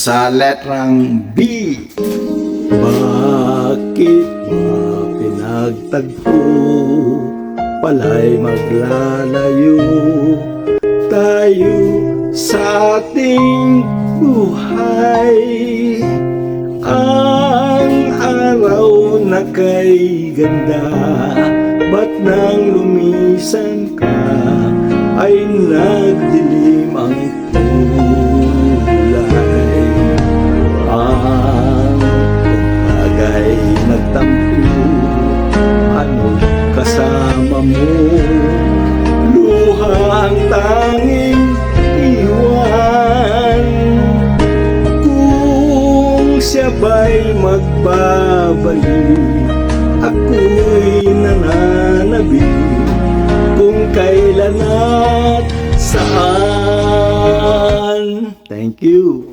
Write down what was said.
sa letrang B. Bakit ba pinagtagpo, pala'y maglalayo tayo sa ating buhay? Ang araw na kay ganda, ba't nang lumisan ka ay nagdilim ang kulay? Ang bagay nagtampo, ano kasama mo? Luha ang tanging iwan. Kung siya ba'y magbabalik, ako'y nananabik kung kailan at saan. Thank you.